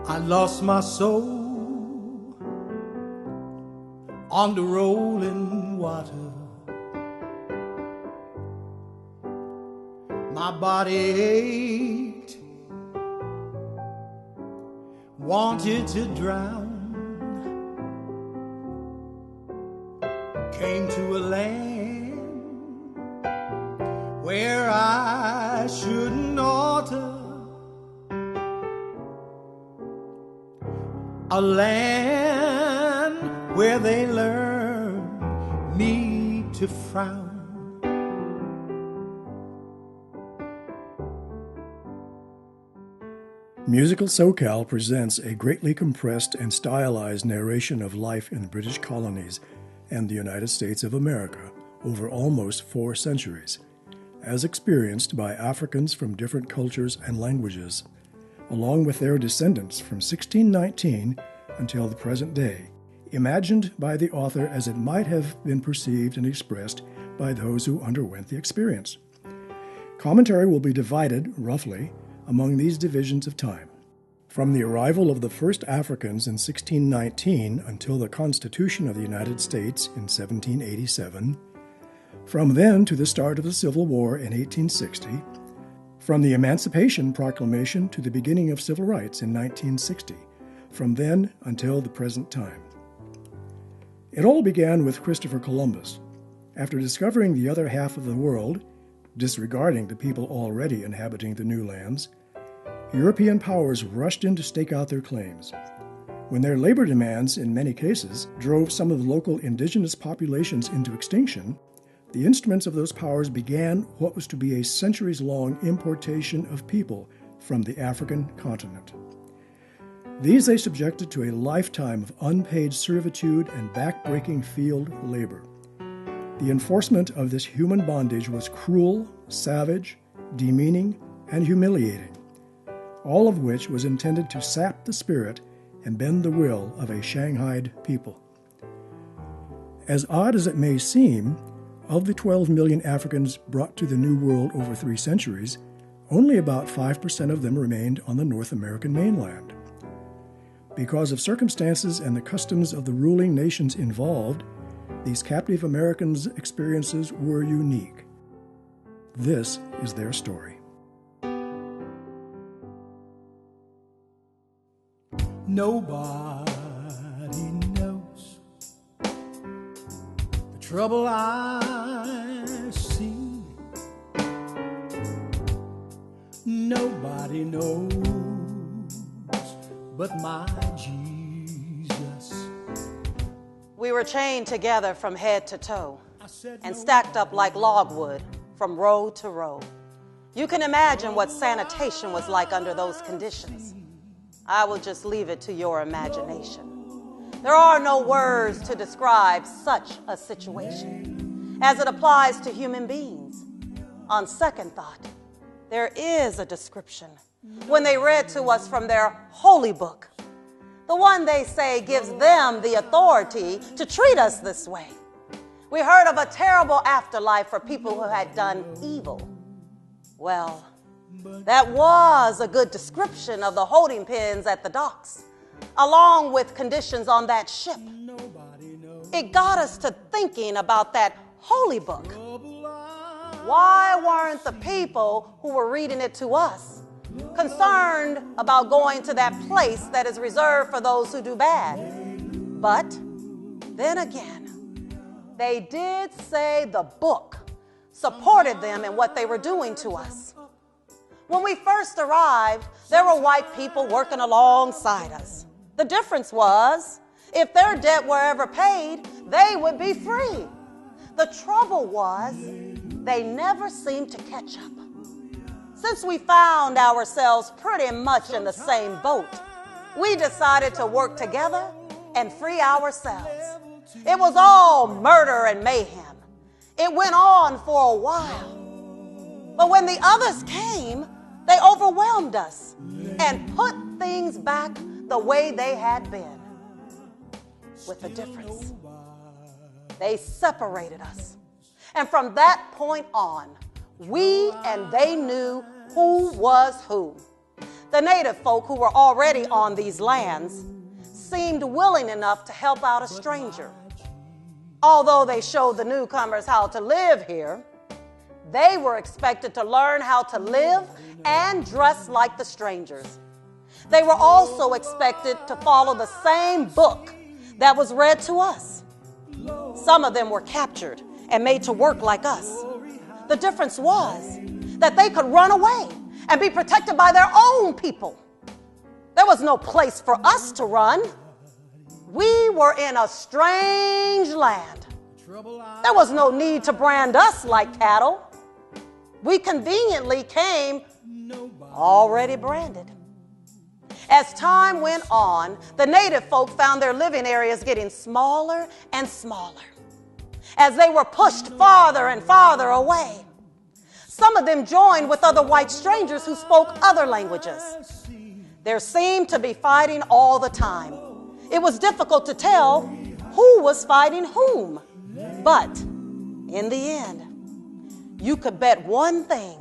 I lost my soul on the rolling water. My body ached, wanted to drown. Came to a land where I shouldn't oughter. A land where they learn me to frown. Musical SoCal presents a greatly compressed and stylized narration of life in the British colonies and the United States of America over almost 4 centuries, as experienced by Africans from different cultures and languages, along with their descendants from 1619 until the present day, imagined by the author as it might have been perceived and expressed by those who underwent the experience. Commentary will be divided, roughly, among these divisions of time. From the arrival of the first Africans in 1619 until the Constitution of the United States in 1787, from then to the start of the Civil War in 1860, from the Emancipation Proclamation to the beginning of civil rights in 1960, from then until the present time. It all began with Christopher Columbus. After discovering the other half of the world, disregarding the people already inhabiting the new lands, European powers rushed in to stake out their claims. When their labor demands, in many cases, drove some of the local indigenous populations into extinction, the instruments of those powers began what was to be a centuries-long importation of people from the African continent. These they subjected to a lifetime of unpaid servitude and back-breaking field labor. The enforcement of this human bondage was cruel, savage, demeaning, and humiliating, all of which was intended to sap the spirit and bend the will of a shanghaied people. As odd as it may seem, of the 12 million Africans brought to the New World over 3 centuries, only about 5% of them remained on the North American mainland. Because of circumstances and the customs of the ruling nations involved, these captive Americans' experiences were unique. This is their story. Nobody knows the trouble I see. Nobody knows but my Jesus. We were chained together from head to toe and stacked up like logwood from row to row. You can imagine what sanitation was like under those conditions. I will just leave it to your imagination. There are no words to describe such a situation as it applies to human beings. On second thought, there is a description when they read to us from their holy book, the one they say gives them the authority to treat us this way. We heard of a terrible afterlife for people who had done evil. Well, that was a good description of the holding pens at the docks, along with conditions on that ship. It got us to thinking about that holy book. Why weren't the people who were reading it to us concerned about going to that place that is reserved for those who do bad? But then again, they did say the book supported them in what they were doing to us. When we first arrived, there were white people working alongside us. The difference was, if their debt were ever paid, they would be free. The trouble was, they never seemed to catch up. Since we found ourselves pretty much in the same boat, we decided to work together and free ourselves. It was all murder and mayhem. It went on for a while. But when the others came, they overwhelmed us and put things back the way they had been. With a difference. They separated us. And from that point on, we and they knew who was who. The native folk who were already on these lands seemed willing enough to help out a stranger. Although they showed the newcomers how to live here, they were expected to learn how to live and dress like the strangers. They were also expected to follow the same book that was read to us. Some of them were captured and made to work like us. The difference was that they could run away and be protected by their own people. There was no place for us to run. We were in a strange land. There was no need to brand us like cattle. We conveniently came already branded. As time went on, the native folk found their living areas getting smaller and smaller as they were pushed farther and farther away. Some of them joined with other white strangers who spoke other languages. There seemed to be fighting all the time. It was difficult to tell who was fighting whom. But in the end, you could bet one thing.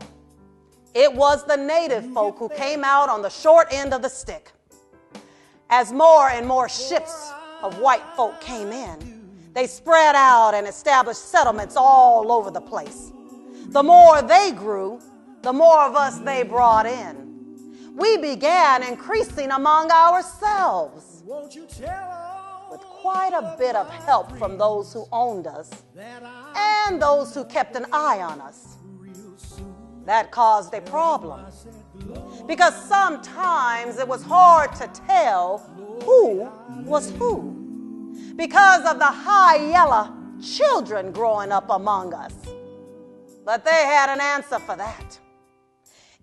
It was the native folk who came out on the short end of the stick. As more and more ships of white folk came in, they spread out and established settlements all over the place. The more they grew, the more of us they brought in. We began increasing among ourselves with quite a bit of help from those who owned us and those who kept an eye on us. That caused a problem because sometimes it was hard to tell who was who because of the high yellow children growing up among us. But they had an answer for that.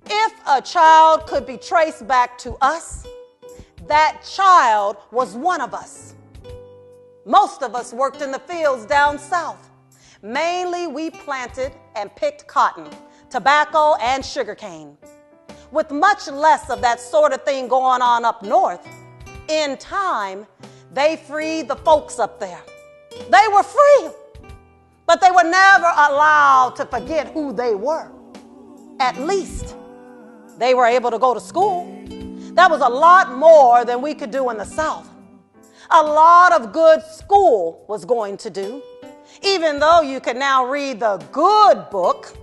If a child could be traced back to us, that child was one of us. Most of us worked in the fields down south. Mainly we planted and picked cotton, tobacco, and sugarcane. With much less of that sort of thing going on up north, in time, they freed the folks up there. They were free, but they were never allowed to forget who they were. At least, they were able to go to school. That was a lot more than we could do in the South. A lot of good school was going to do. Even though you could now read the good book,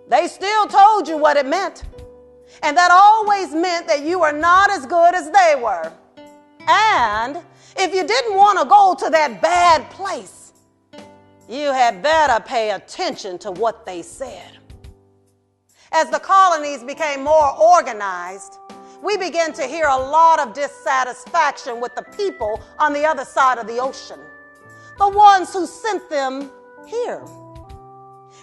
they still told you what it meant. And that always meant that you were not as good as they were. And if you didn't want to go to that bad place, you had better pay attention to what they said. As the colonies became more organized, we began to hear a lot of dissatisfaction with the people on the other side of the ocean, the ones who sent them here.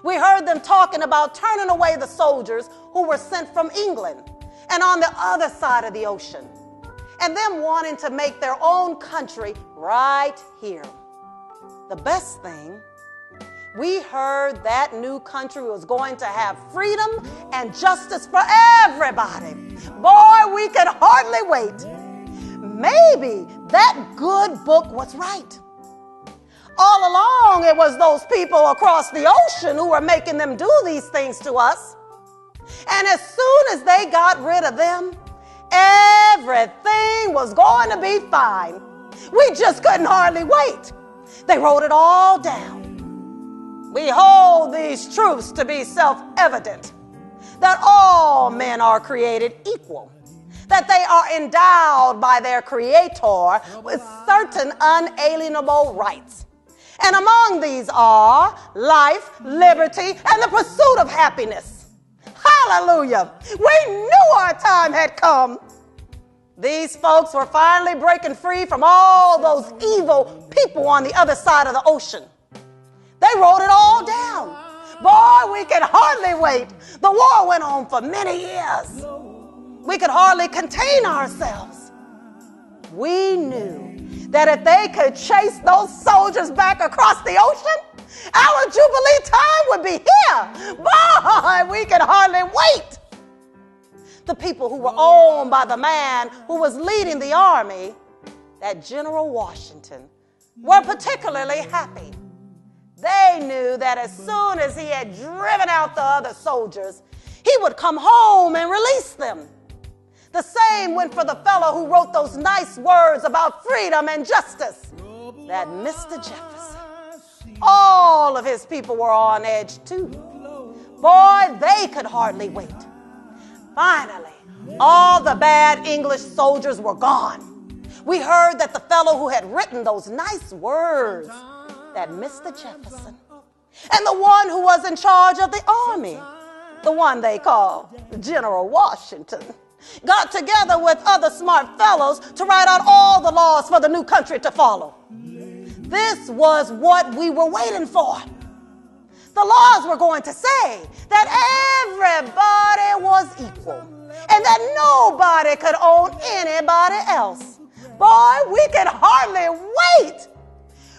We heard them talking about turning away the soldiers who were sent from England and on the other side of the ocean, and them wanting to make their own country right here. The best thing, we heard that new country was going to have freedom and justice for everybody. Boy, we could hardly wait. Maybe that good book was right. All along, it was those people across the ocean who were making them do these things to us. And as soon as they got rid of them, everything was going to be fine. We just couldn't hardly wait. They wrote it all down. We hold these truths to be self-evident, that all men are created equal, that they are endowed by their Creator with certain unalienable rights. And among these are life, liberty, and the pursuit of happiness. Hallelujah! We knew our time had come. These folks were finally breaking free from all those evil people on the other side of the ocean. They wrote it all down. Boy, we could hardly wait. The war went on for many years. We could hardly contain ourselves. We knew that if they could chase those soldiers back across the ocean, our Jubilee time would be here. Boy, we could hardly wait. The people who were owned by the man who was leading the army, that General Washington, were particularly happy. They knew that as soon as he had driven out the other soldiers, he would come home and release them. The same went for the fellow who wrote those nice words about freedom and justice, that Mr. Jefferson. All of his people were on edge too. Boy, they could hardly wait. Finally, all the bad English soldiers were gone. We heard that the fellow who had written those nice words, that Mr. Jefferson, and the one who was in charge of the army, the one they called General Washington, got together with other smart fellows to write out all the laws for the new country to follow. This was what we were waiting for. The laws were going to say that everybody was equal and that nobody could own anybody else. Boy, we could hardly wait.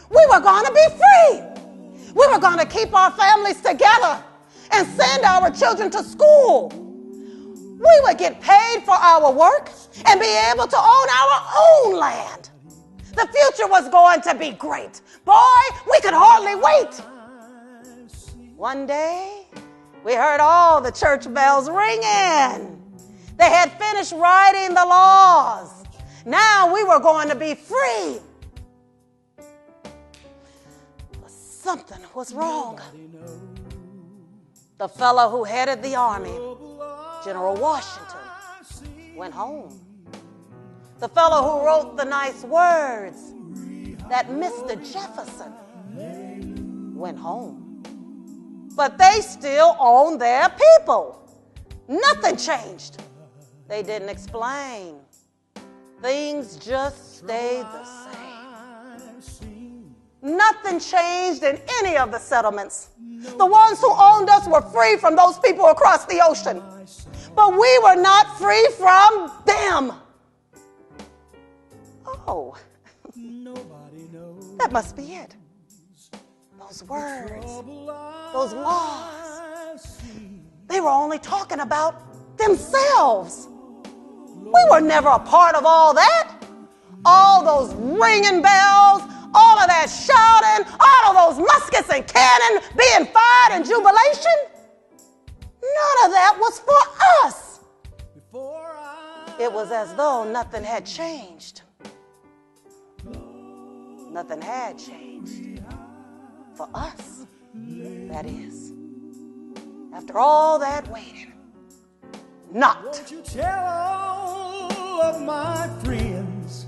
We were going to be free. We were going to keep our families together and send our children to school. We would get paid for our work and be able to own our own land. The future was going to be great. Boy, we could hardly wait. One day, we heard all the church bells ringing. They had finished writing the laws. Now we were going to be free. But something was wrong. The fellow who headed the army, General Washington, went home. The fellow who wrote the nice words, that Mr. Jefferson, went home. But they still owned their people. Nothing changed. They didn't explain. Things just stayed the same. Nothing changed in any of the settlements. The ones who owned us were free from those people across the ocean. But we were not free from them. Oh, that must be it. Those words, those laws, they were only talking about themselves. We were never a part of all that. All those ringing bells, all of that shouting, all of those muskets and cannon being fired in jubilation. None of that was for us. It was as though nothing had changed. Nothing had changed. For us, that is. After all that waiting, not. Won't you tell all of my friends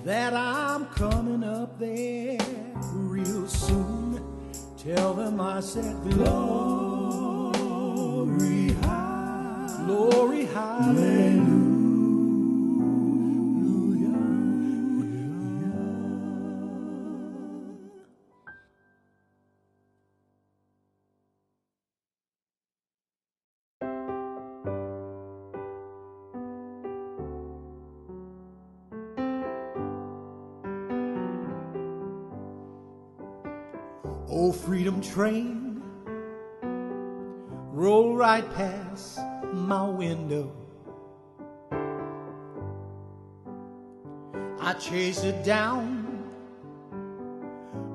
that I'm coming up there real soon? Tell them I said glory high, glory hallelujah. Oh, freedom train, roll right past my window. I chase it down,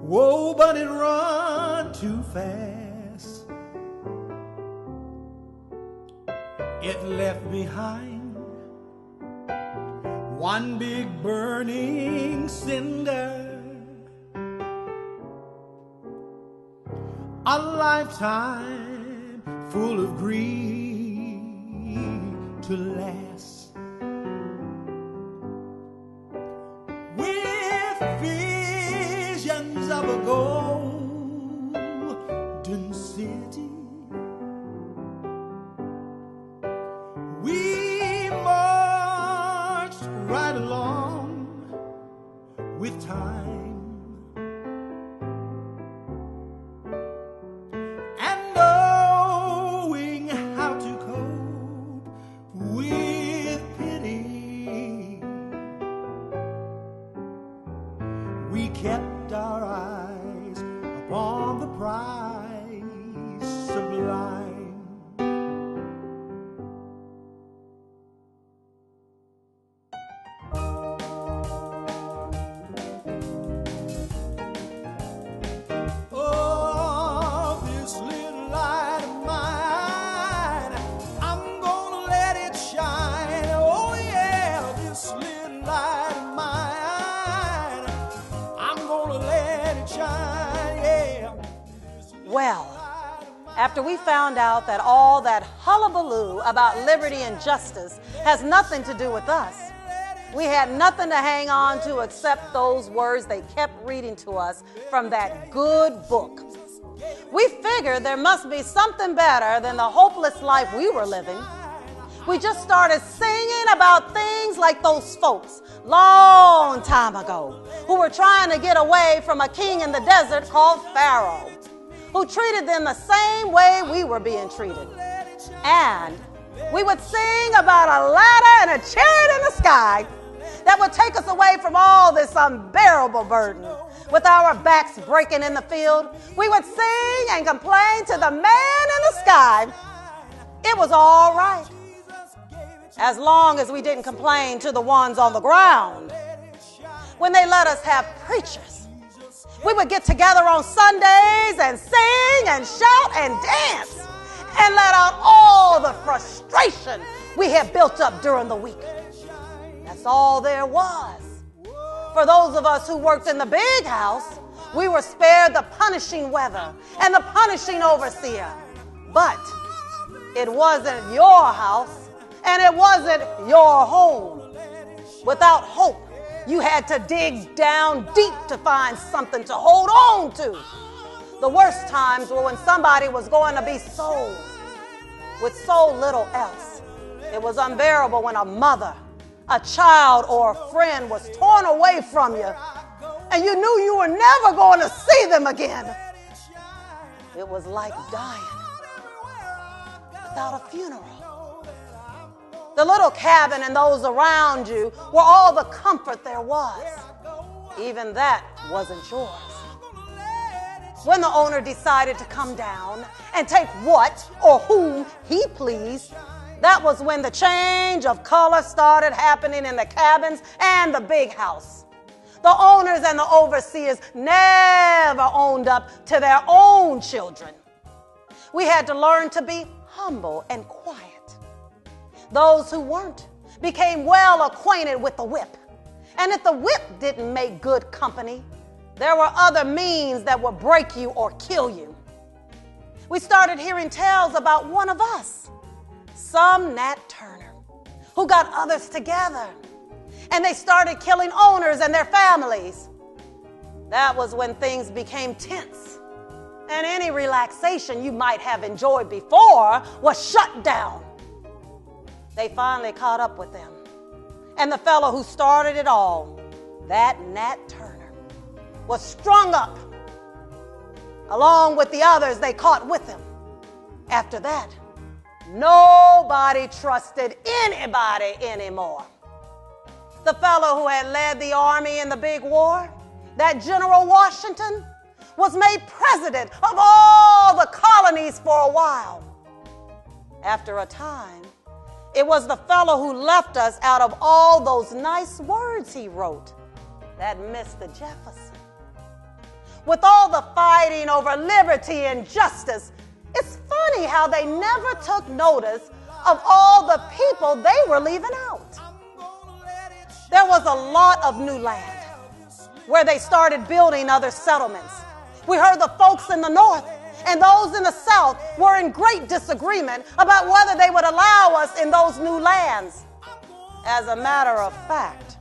whoa, but it run too fast. It left behind one big burning cinder. A lifetime full of grief to last. With visions of a golden city, we marched right along with time. We kept our eyes Well, after we found out that all that hullabaloo about liberty and justice has nothing to do with us, we had nothing to hang on to except those words they kept reading to us from that good book. We figured there must be something better than the hopeless life we were living. We just started singing about things like those folks long time ago who were trying to get away from a king in the desert called Pharaoh, who treated them the same way we were being treated. And we would sing about a ladder and a chariot in the sky that would take us away from all this unbearable burden. With our backs breaking in the field, we would sing and complain to the man in the sky. It was all right, as long as we didn't complain to the ones on the ground. When they let us have preachers, we would get together on Sundays and sing and shout and dance and let out all the frustration we had built up during the week. That's all there was. For those of us who worked in the big house, we were spared the punishing weather and the punishing overseer. But it wasn't your house and it wasn't your home. Without hope, you had to dig down deep to find something to hold on to. The worst times were when somebody was going to be sold with so little else. It was unbearable when a mother, a child, or a friend was torn away from you and you knew you were never going to see them again. It was like dying without a funeral. The little cabin and those around you were all the comfort there was. Even that wasn't yours. When the owner decided to come down and take what or whom he pleased, that was when the change of color started happening in the cabins and the big house. The owners and the overseers never owned up to their own children. We had to learn to be humble and quiet. Those who weren't became well acquainted with the whip. And if the whip didn't make good company, there were other means that would break you or kill you. We started hearing tales about one of us, some Nat Turner, who got others together, and they started killing owners and their families. That was when things became tense, and any relaxation you might have enjoyed before was shut down. They finally caught up with them, and the fellow who started it all, that Nat Turner, was strung up along with the others they caught with him. After that, nobody trusted anybody anymore. The fellow who had led the army in the big war, that General Washington, was made president of all the colonies for a while. After a time, it was the fellow who left us out of all those nice words he wrote, that Mr. Jefferson. With all the fighting over liberty and justice, it's funny how they never took notice of all the people they were leaving out. There was a lot of new land where they started building other settlements. We heard the folks in the north and those in the south were in great disagreement about whether they would allow us in those new lands. As a matter of fact,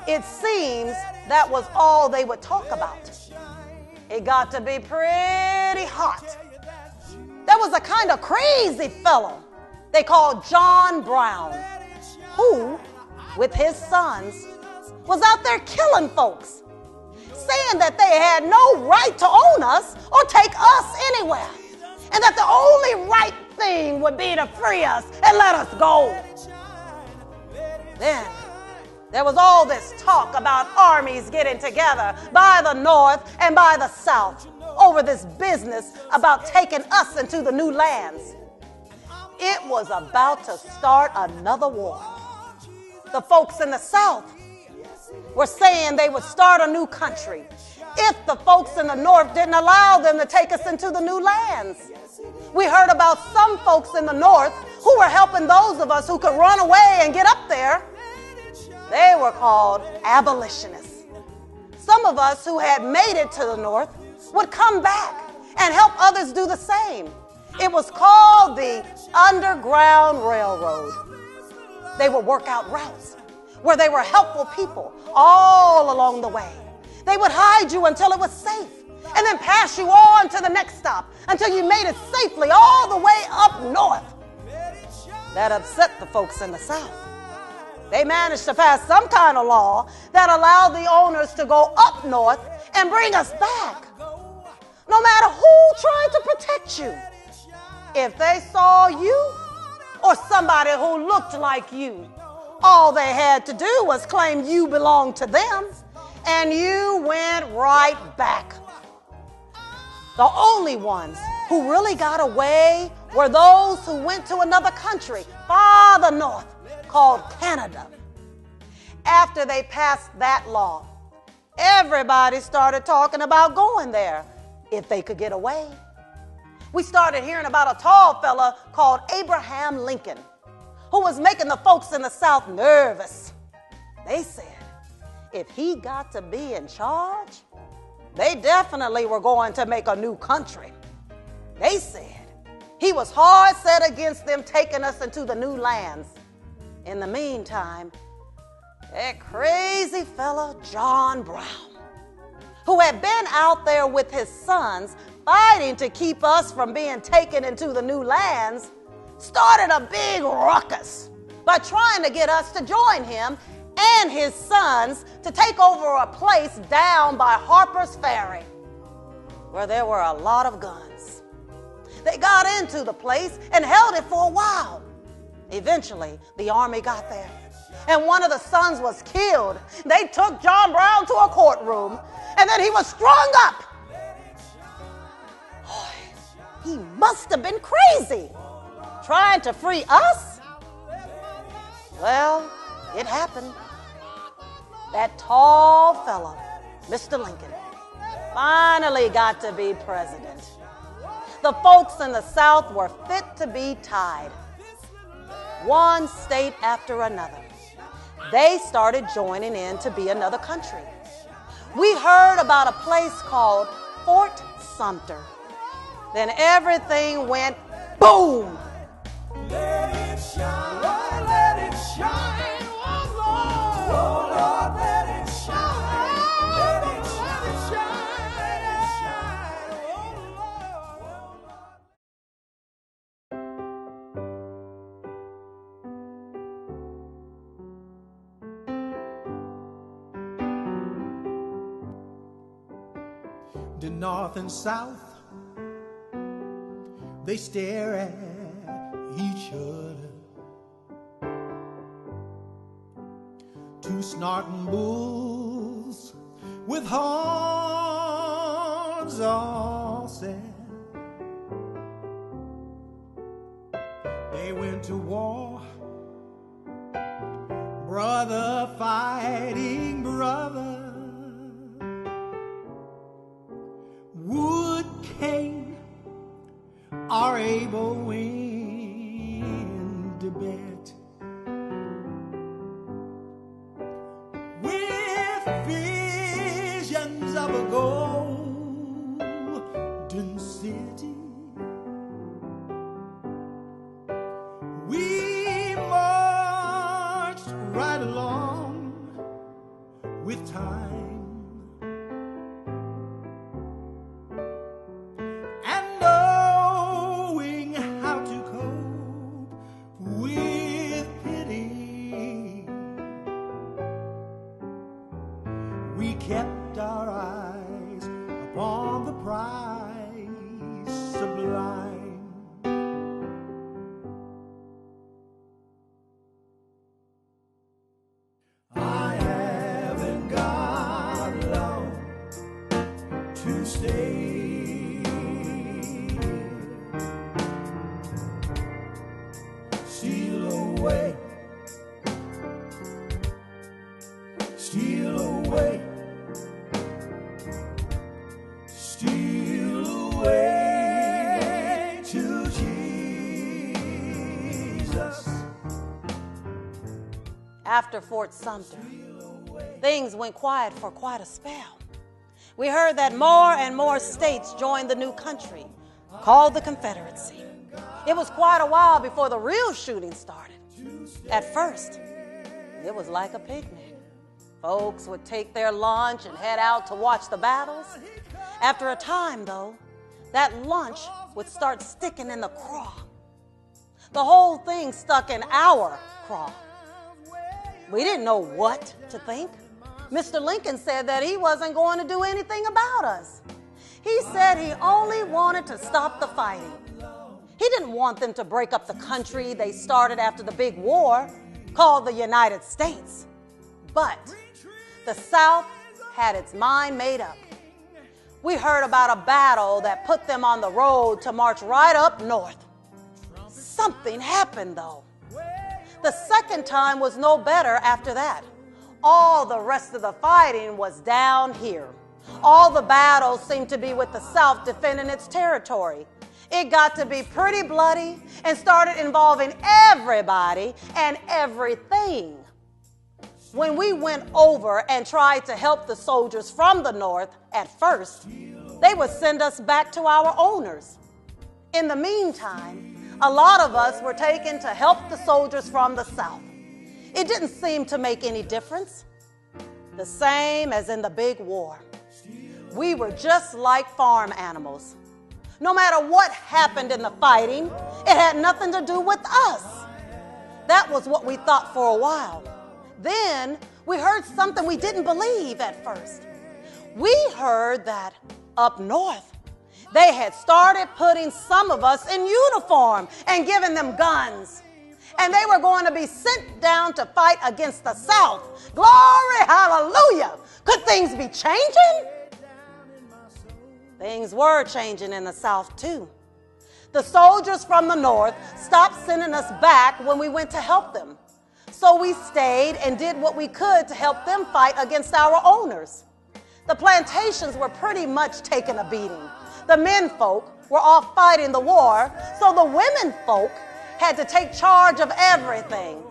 it seems that was all they would talk about. It got to be pretty hot. There was a kind of crazy fellow they called John Brown, who, with his sons, was out there killing folks, saying that they had no right to own us or take us anywhere, and that the only right thing would be to free us and let us go. Then there was all this talk about armies getting together by the north and by the south over this business about taking us into the new lands. It was about to start another war. The folks in the south were saying they would start a new country if the folks in the north didn't allow them to take us into the new lands. We heard about some folks in the north who were helping those of us who could run away and get up there. They were called abolitionists. some of us who had made it to the north would come back and help others do the same. It was called the Underground Railroad. They would work out routes where they were helpful people all along the way. They would hide you until it was safe and then pass you on to the next stop until you made it safely all the way up north. That upset the folks in the South. They managed to pass some kind of law that allowed the owners to go up north and bring us back, no matter who tried to protect you. If they saw you or somebody who looked like you, all they had to do was claim you belonged to them, and you went right back. The only ones who really got away were those who went to another country farther north called Canada. After they passed that law, everybody started talking about going there if they could get away. We started hearing about a tall fella called Abraham Lincoln, who was making the folks in the South nervous. They said if he got to be in charge, they definitely were going to make a new country. They said he was hard set against them taking us into the new lands. In the meantime, that crazy fella, John Brown, who had been out there with his sons fighting to keep us from being taken into the new lands, started a big ruckus by trying to get us to join him and his sons to take over a place down by Harper's Ferry where there were a lot of guns. They got into the place and held it for a while. Eventually, the army got there, and one of the sons was killed. They took John Brown to a courtroom, and then he was strung up. Boy, he must have been crazy, trying to free us. Well, it happened. That tall fella, Mr. Lincoln, finally got to be president. The folks in the South were fit to be tied. One state after another, they started joining in to be another country. We heard about a place called Fort Sumter. Then everything went boom. Let it shine, Lord, let it shine, oh Lord, oh Lord, let it shine, let it shine, let it shine, oh Lord, oh Lord. The North and South, they stare at each other. Two snorting bulls with horns all set. They went to war, brother fighting brother. Wood, cane, or able win the bet. With visions of a golden city, we marched right along with time. We kept our eyes upon the prize sublime. I haven't got long to stay. Steal away, steal away. Steal away to Jesus. After Fort Sumter, things went quiet for quite a spell. we heard that more and more states joined the new country called the Confederacy. It was quite a while before the real shooting started. At first, it was like a picnic. Folks would take their lunch and head out to watch the battles. After a time, though, that lunch would start sticking in the craw. The whole thing stuck in our craw. We didn't know what to think. Mr. Lincoln said that he wasn't going to do anything about us. He said he only wanted to stop the fighting. He didn't want them to break up the country they started after the big war called the United States. But the South had its mind made up. We heard about a battle that put them on the road to march right up north. Something happened, though. The second time was no better after that. All the rest of the fighting was down here. All the battles seemed to be with the South defending its territory. It got to be pretty bloody and started involving everybody and everything. When we went over and tried to help the soldiers from the North at first, they would send us back to our owners. In the meantime, a lot of us were taken to help the soldiers from the South. It didn't seem to make any difference. The same as in the big war. We were just like farm animals. No matter what happened in the fighting, it had nothing to do with us. That was what we thought for a while. Then we heard something we didn't believe at first. We heard that up north, they had started putting some of us in uniform and giving them guns. And they were going to be sent down to fight against the South. Glory, hallelujah. Could things be changing? Things were changing in the South, too. The soldiers from the North stopped sending us back when we went to help them. So we stayed and did what we could to help them fight against our owners. The plantations were pretty much taking a beating. The men folk were off fighting the war, so the women folk had to take charge of everything.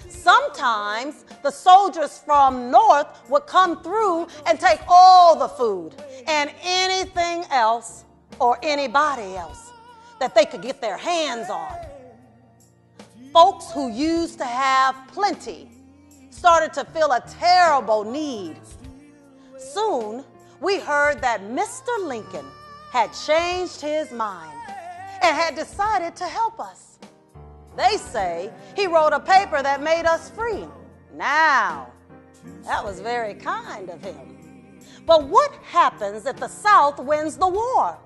Sometimes the soldiers from north would come through and take all the food and anything else or anybody else that they could get their hands on. Folks who used to have plenty started to feel a terrible need. Soon, we heard that Mr. Lincoln had changed his mind and had decided to help us. They say he wrote a paper that made us free. Now, that was very kind of him. But what happens if the South wins the war?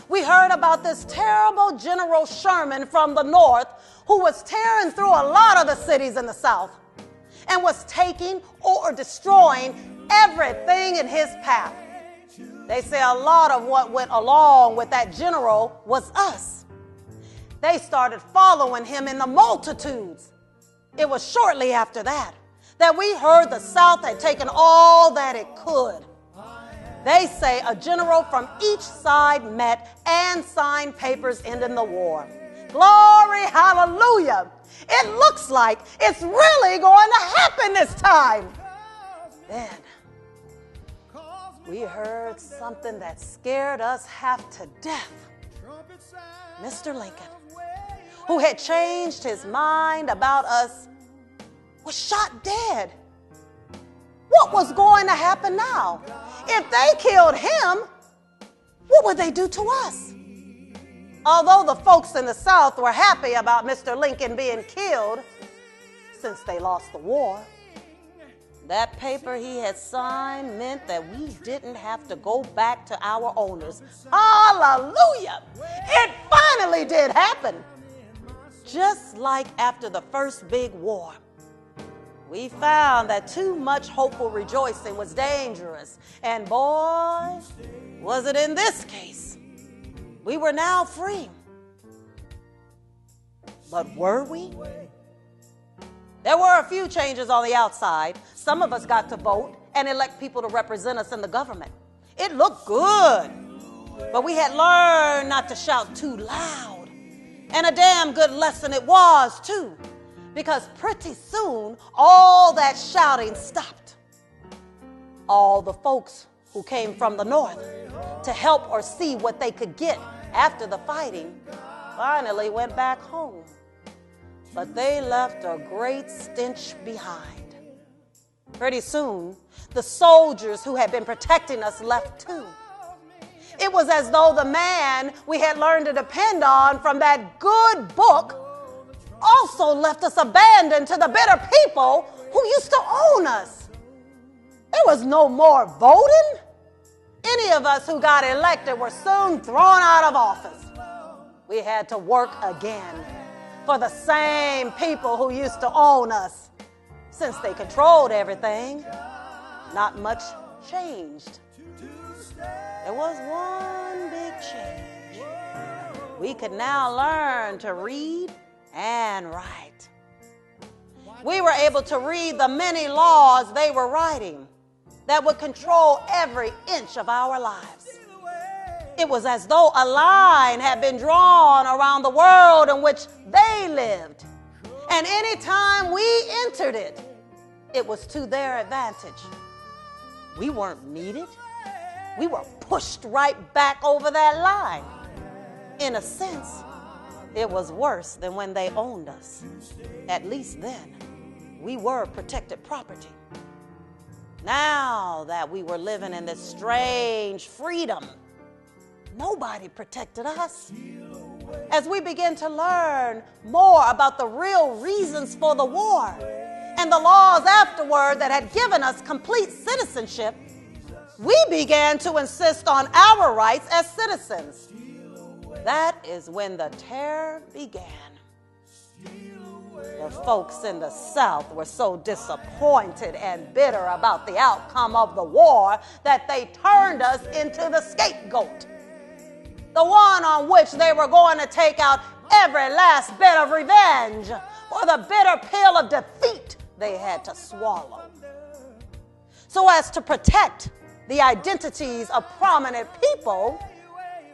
We heard about this terrible General Sherman from the North who was tearing through a lot of the cities in the South and was taking or destroying everything in his path. They say a lot of what went along with that general was us. They started following him in the multitudes. It was shortly after that we heard the South had taken all that it could. They say a general from each side met and signed papers ending the war. Glory, hallelujah. It looks like it's really going to happen this time. Then we heard something that scared us half to death. Mr. Lincoln, who had changed his mind about us, was shot dead. What was going to happen now? If they killed him, what would they do to us? Although the folks in the South were happy about Mr. Lincoln being killed, since they lost the war, that paper he had signed meant that we didn't have to go back to our owners. Hallelujah! It finally did happen. Just like after the first big war, we found that too much hopeful rejoicing was dangerous. And boy, was it in this case. We were now free. But were we? There were a few changes on the outside. Some of us got to vote and elect people to represent us in the government. It looked good, but we had learned not to shout too loud. And a damn good lesson it was, too, because pretty soon all that shouting stopped. All the folks who came from the north to help or see what they could get after the fighting finally went back home. But they left a great stench behind. Pretty soon, the soldiers who had been protecting us left too. It was as though the man we had learned to depend on from that good book also left us abandoned to the bitter people who used to own us. There was no more voting. Any of us who got elected were soon thrown out of office. We had to work again for the same people who used to own us. Since they controlled everything, not much changed. There was one big change. We could now learn to read and write. We were able to read the many laws they were writing that would control every inch of our lives. It was as though a line had been drawn around the world in which they lived. And any time we entered it, it was to their advantage. We weren't needed. We were pushed right back over that line. In a sense, it was worse than when they owned us. At least then, we were protected property. Now that we were living in this strange freedom, nobody protected us. As we began to learn more about the real reasons for the war and the laws afterward that had given us complete citizenship, we began to insist on our rights as citizens. That is when the terror began. The folks in the South were so disappointed and bitter about the outcome of the war that they turned us into the scapegoat, the one on which they were going to take out every last bit of revenge for the bitter pill of defeat they had to swallow. So as to protect the identities of prominent people,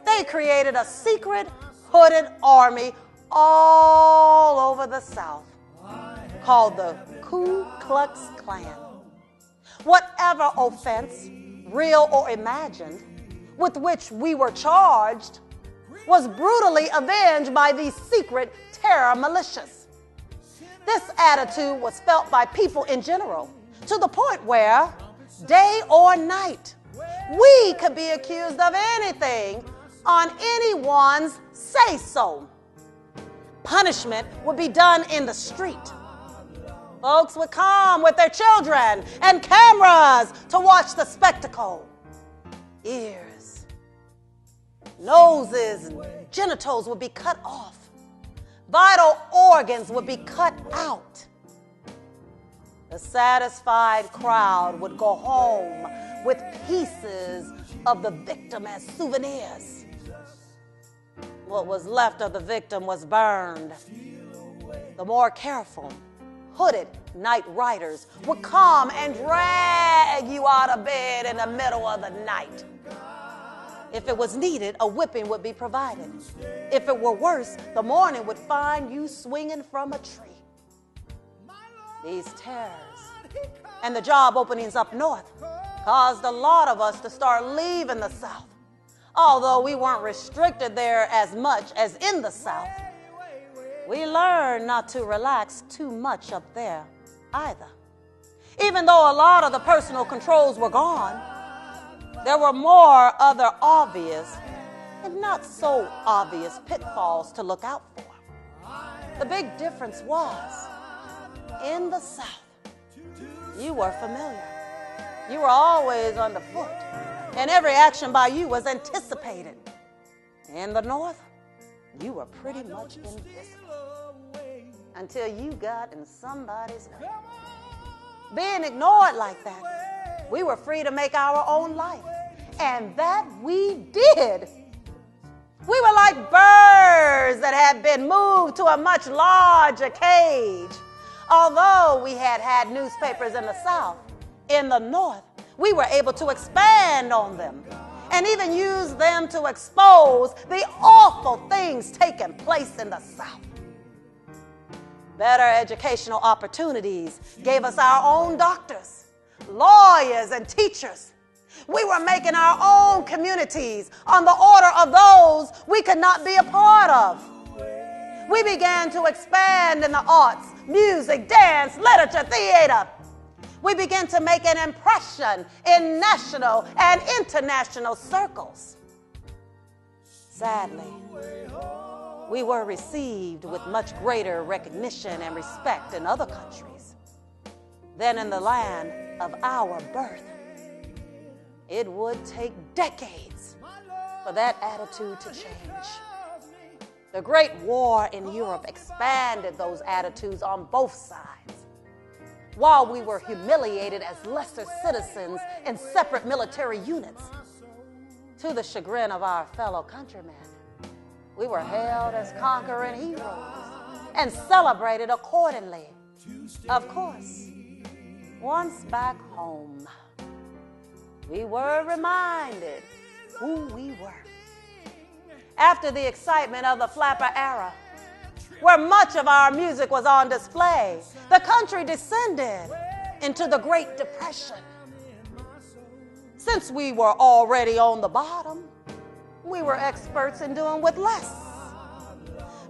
they created a secret hooded army all over the South called the Ku Klux Klan. Whatever offense, real or imagined, with which we were charged was brutally avenged by these secret terror militias. This attitude was felt by people in general, to the point where, day or night, we could be accused of anything on anyone's say-so. Punishment would be done in the street. Folks would come with their children and cameras to watch the spectacle. Ears, noses, and genitals would be cut off. Vital organs would be cut out. The satisfied crowd would go home with pieces of the victim as souvenirs. What was left of the victim was burned. The more careful, hooded night riders would come and drag you out of bed in the middle of the night. If it was needed, a whipping would be provided. If it were worse, the morning would find you swinging from a tree. These terrors and the job openings up north caused a lot of us to start leaving the South. Although we weren't restricted there as much as in the South, we learned not to relax too much up there either. Even though a lot of the personal controls were gone, there were more other obvious and not so obvious pitfalls to look out for. The big difference was, in the South, you were familiar. You were always underfoot, and every action by you was anticipated. In the North, you were pretty much invisible until you got in somebody's way. Being ignored like that, we were free to make our own life, and that we did. We were like birds that had been moved to a much larger cage. Although we had had newspapers in the South, in the North, we were able to expand on them and even use them to expose the awful things taking place in the South. Better educational opportunities gave us our own doctors, lawyers, and teachers. We were making our own communities on the order of those we could not be a part of. We began to expand in the arts, music, dance, literature, theater. We began to make an impression in national and international circles. Sadly, we were received with much greater recognition and respect in other countries than in the land of our birth. It would take decades for that attitude to change. The Great War in Europe expanded those attitudes on both sides. While we were humiliated as lesser citizens in separate military units, to the chagrin of our fellow countrymen, we were hailed as conquering heroes and celebrated accordingly. Of course, once back home, we were reminded who we were. After the excitement of the flapper era, where much of our music was on display, the country descended into the Great Depression. Since we were already on the bottom, we were experts in doing with less.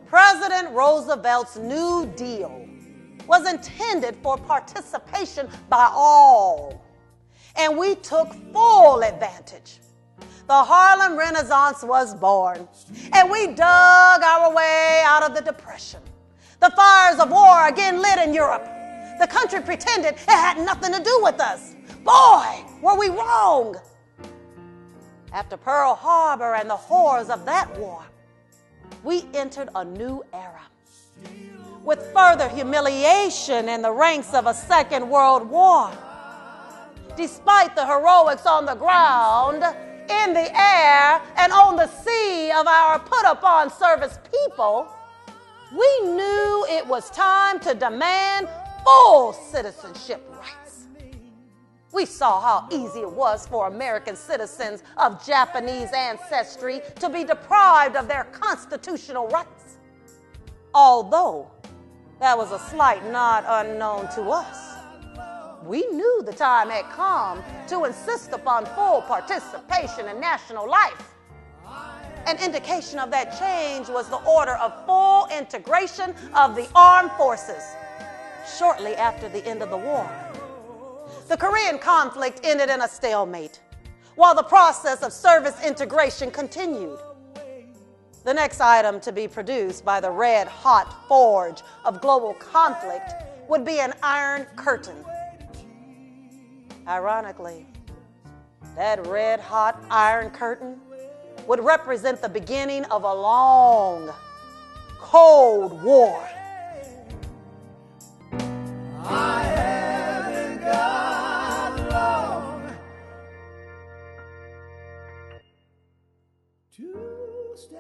President Roosevelt's New Deal was intended for participation by all, and we took full advantage. The Harlem Renaissance was born, and we dug our way out of the Depression. The fires of war again lit in Europe. The country pretended it had nothing to do with us. Boy, were we wrong. After Pearl Harbor and the horrors of that war, we entered a new era with further humiliation in the ranks of a Second World War. Despite the heroics on the ground, in the air, and on the sea of our put-upon service people, we knew it was time to demand full citizenship rights. We saw how easy it was for American citizens of Japanese ancestry to be deprived of their constitutional rights. Although that was a slight not unknown to us, we knew the time had come to insist upon full participation in national life. An indication of that change was the order of full integration of the armed forces shortly after the end of the war. The Korean conflict ended in a stalemate, while the process of service integration continued. The next item to be produced by the red-hot forge of global conflict would be an iron curtain. Ironically, that red-hot iron curtain would represent the beginning of a long, cold war. I haven't got long to stay.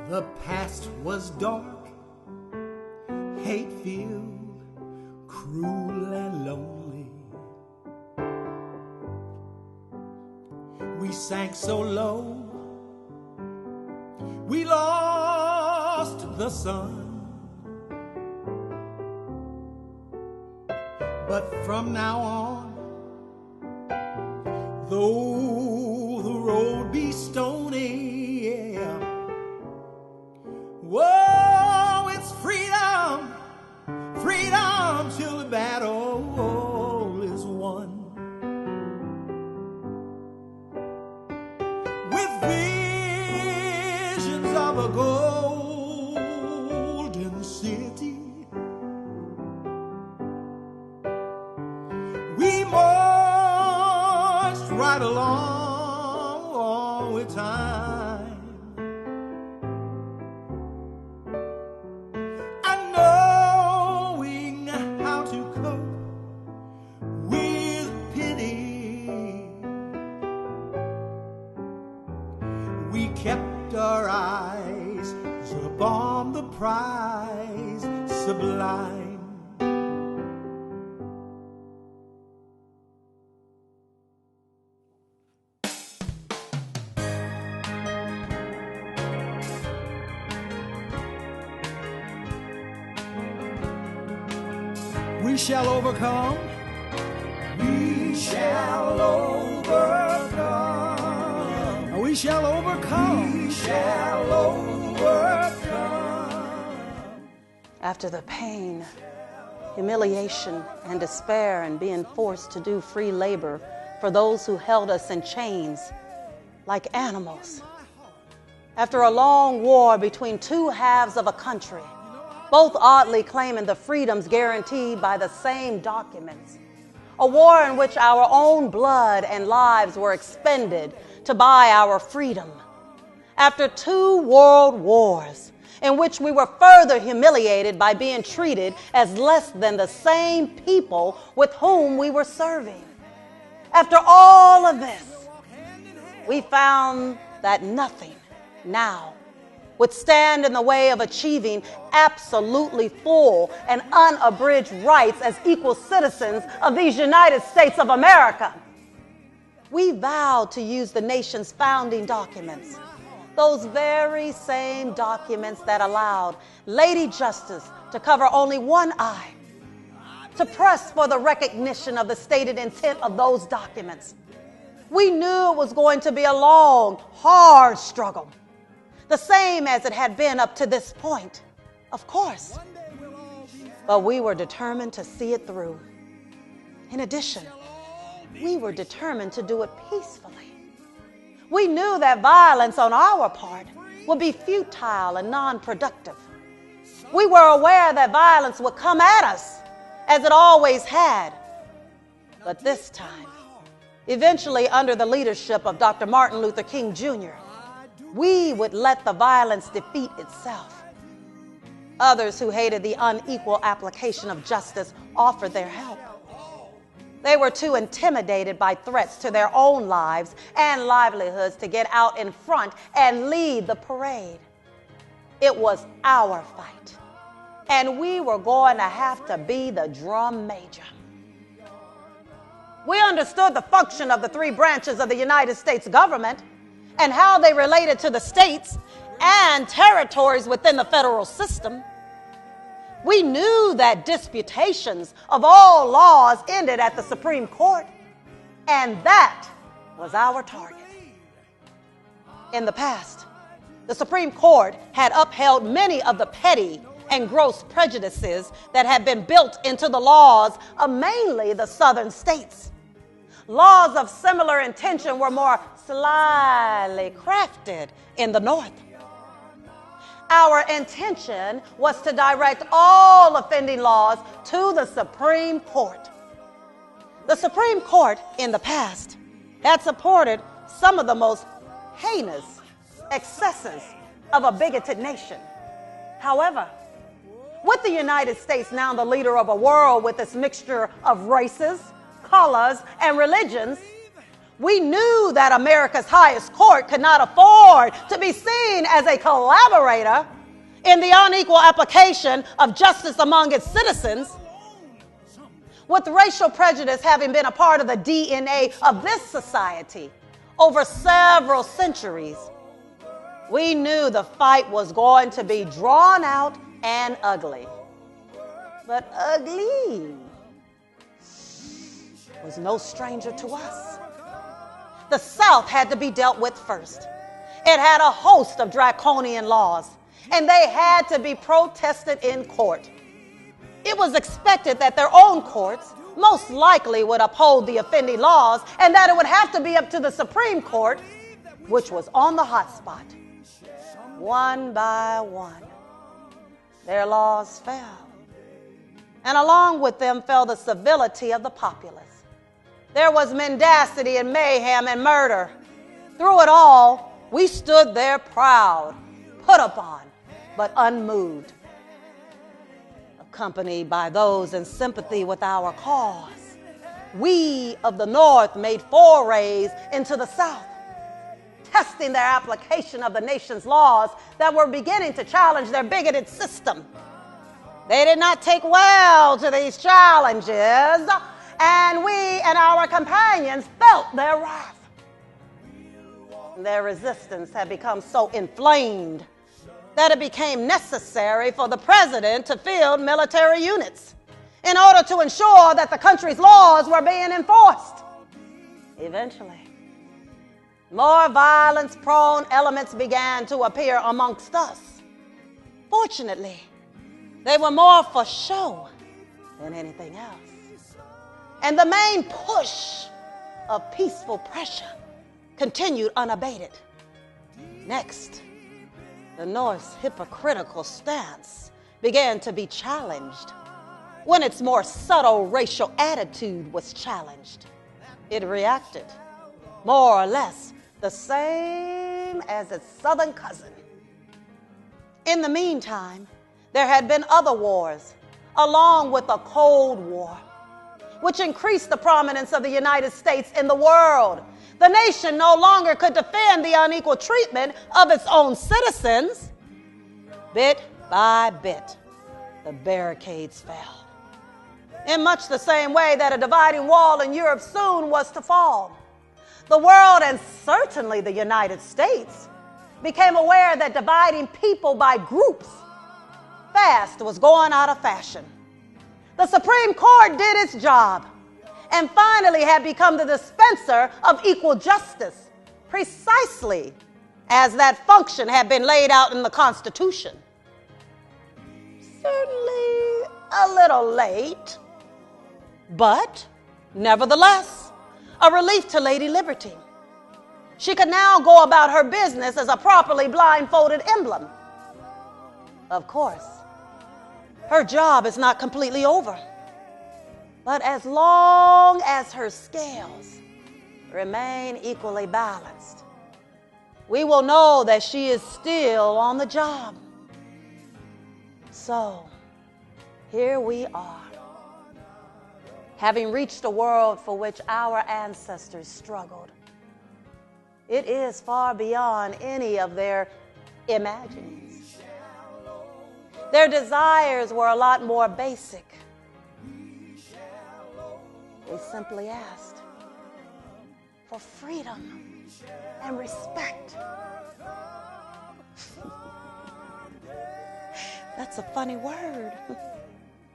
The past was dark, hate-filled, cruel and lonely. We sank so low, we lost the sun. But from now on, though the road be stony, yeah, whoa, it's freedom, freedom till the battle is won. With visions of a golden city, we marched right along with time. sublime. We shall overcome. We shall overcome. We shall overcome. We shall overcome. After the pain, humiliation, and despair, and being forced to do free labor for those who held us in chains like animals, after a long war between two halves of a country, both oddly claiming the freedoms guaranteed by the same documents, a war in which our own blood and lives were expended to buy our freedom, after 2 world wars in which we were further humiliated by being treated as less than the same people with whom we were serving. After all of this, we found that nothing now would stand in the way of achieving absolutely full and unabridged rights as equal citizens of these United States of America. We vowed to use the nation's founding documents, those very same documents that allowed Lady Justice to cover only one eye, to press for the recognition of the stated intent of those documents. We knew it was going to be a long, hard struggle, the same as it had been up to this point, of course. But we were determined to see it through. In addition, we were determined to do it peacefully. We knew that violence on our part would be futile and non-productive. We were aware that violence would come at us, as it always had. But this time, eventually under the leadership of Dr. Martin Luther King Jr., we would let the violence defeat itself. Others who hated the unequal application of justice offered their help. They were too intimidated by threats to their own lives and livelihoods to get out in front and lead the parade. It was our fight, and we were going to have to be the drum major. We understood the function of the 3 branches of the United States government and how they related to the states and territories within the federal system. We knew that disputations of all laws ended at the Supreme Court, and that was our target. In the past, the Supreme Court had upheld many of the petty and gross prejudices that had been built into the laws of mainly the southern states. Laws of similar intention were more slyly crafted in the North. Our intention was to direct all offending laws to the Supreme Court. The Supreme Court in the past had supported some of the most heinous excesses of a bigoted nation. However, with the United States now the leader of a world with its mixture of races, colors, and religions, we knew that America's highest court could not afford to be seen as a collaborator in the unequal application of justice among its citizens. With racial prejudice having been a part of the DNA of this society over several centuries, we knew the fight was going to be drawn out and ugly. But ugly was no stranger to us. The South had to be dealt with first. It had a host of draconian laws, and they had to be protested in court. It was expected that their own courts most likely would uphold the offending laws, and that it would have to be up to the Supreme Court, which was on the hot spot. One by one, their laws fell, and along with them fell the civility of the populace. There was mendacity and mayhem and murder. Through it all, we stood there proud, put upon, but unmoved, accompanied by those in sympathy with our cause. We of the North made forays into the South, testing their application of the nation's laws that were beginning to challenge their bigoted system. They did not take well to these challenges, and we and our companions felt their wrath. Their resistance had become so inflamed that it became necessary for the president to field military units in order to ensure that the country's laws were being enforced. Eventually, more violence-prone elements began to appear amongst us. Fortunately, they were more for show than anything else. And the main push of peaceful pressure continued unabated. Next, the North's hypocritical stance began to be challenged. When its more subtle racial attitude was challenged, it reacted more or less the same as its southern cousin. In the meantime, there had been other wars, along with the Cold War, which increased the prominence of the United States in the world. The nation no longer could defend the unequal treatment of its own citizens. Bit by bit, the barricades fell. In much the same way that a dividing wall in Europe soon was to fall, the world, and certainly the United States, became aware that dividing people by groups fast was going out of fashion. The Supreme Court did its job and finally had become the dispenser of equal justice, precisely as that function had been laid out in the Constitution. Certainly a little late, but nevertheless, a relief to Lady Liberty. She could now go about her business as a properly blindfolded emblem. Of course, her job is not completely over. But as long as her scales remain equally balanced, we will know that she is still on the job. So, here we are, having reached a world for which our ancestors struggled. It is far beyond any of their imaginings. Their desires were a lot more basic. They simply asked for freedom and respect. That's a funny word,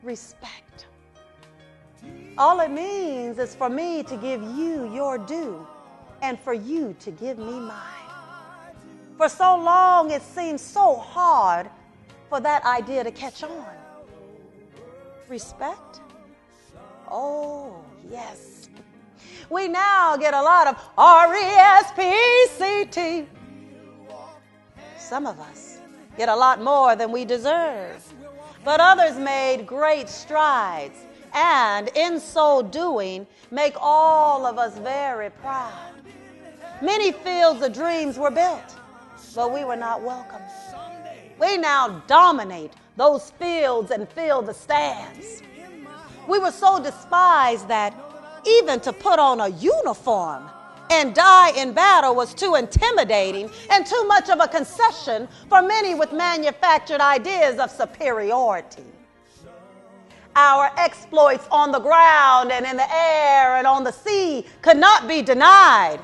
respect. All it means is for me to give you your due and for you to give me mine. For so long, it seemed so hard for that idea to catch on. Respect? Oh, yes. We now get a lot of R-E-S-P-E-C-T. Some of us get a lot more than we deserve, but others made great strides and in so doing make all of us very proud. Many fields of dreams were built, but we were not welcome. We now dominate those fields and fill the stands. We were so despised that even to put on a uniform and die in battle was too intimidating and too much of a concession for many with manufactured ideas of superiority. Our exploits on the ground and in the air and on the sea could not be denied.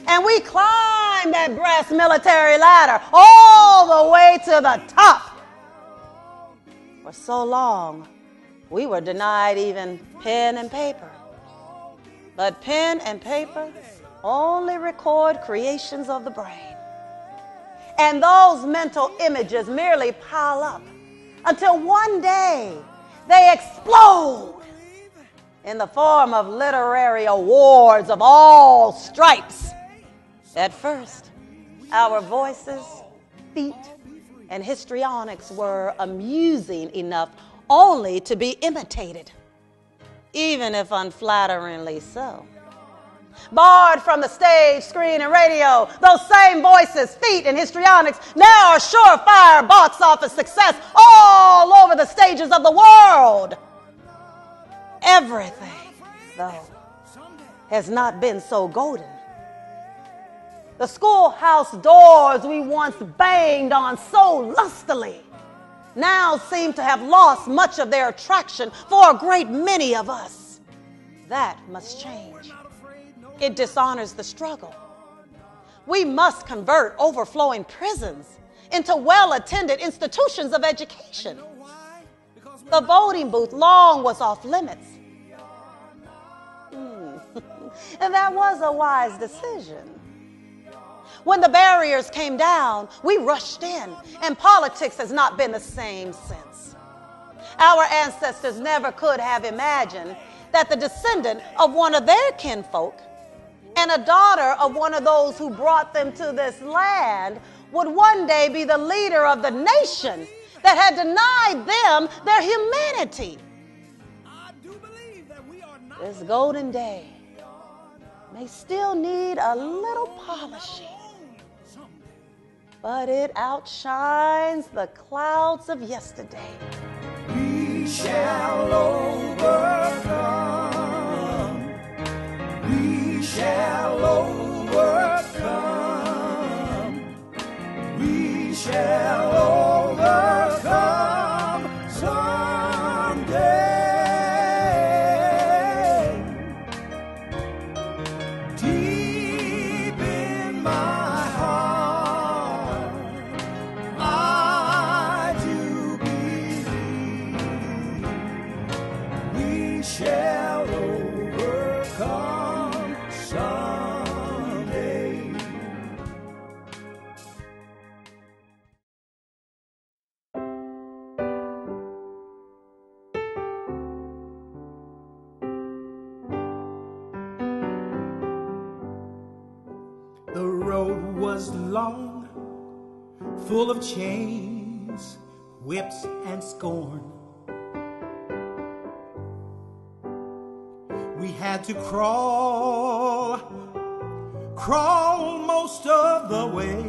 And we climbed that brass military ladder all the way to the top. For so long, we were denied even pen and paper. But pen and paper only record creations of the brain. And those mental images merely pile up until one day they explode in the form of literary awards of all stripes. At first, our voices, feet, and histrionics were amusing enough only to be imitated, even if unflatteringly so. Barred from the stage, screen, and radio, those same voices, feet, and histrionics now are surefire box office success all over the stages of the world. Everything, though, has not been so golden. The schoolhouse doors we once banged on so lustily now seem to have lost much of their attraction for a great many of us. That must change. It dishonors the struggle. We must convert overflowing prisons into well-attended institutions of education. The voting booth long was off limits. And that was a wise decision. When the barriers came down, we rushed in, and politics has not been the same since. Our ancestors never could have imagined that the descendant of one of their kinfolk and a daughter of one of those who brought them to this land would one day be the leader of the nation that had denied them their humanity. This golden day may still need a little polishing, but it outshines the clouds of yesterday. We shall overcome. We shall overcome. We shall overcome someday. Deep in my heart, I do believe we shall overcome someday. The road was long, full of chains, whips, and scorn. We had to crawl most of the way.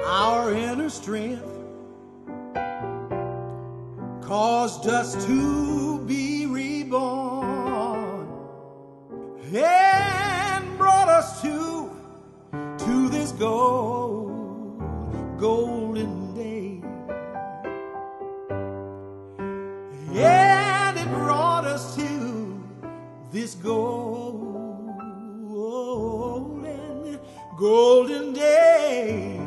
Our inner strength caused us to be reborn and brought us to this golden day. And it brought us to this golden day.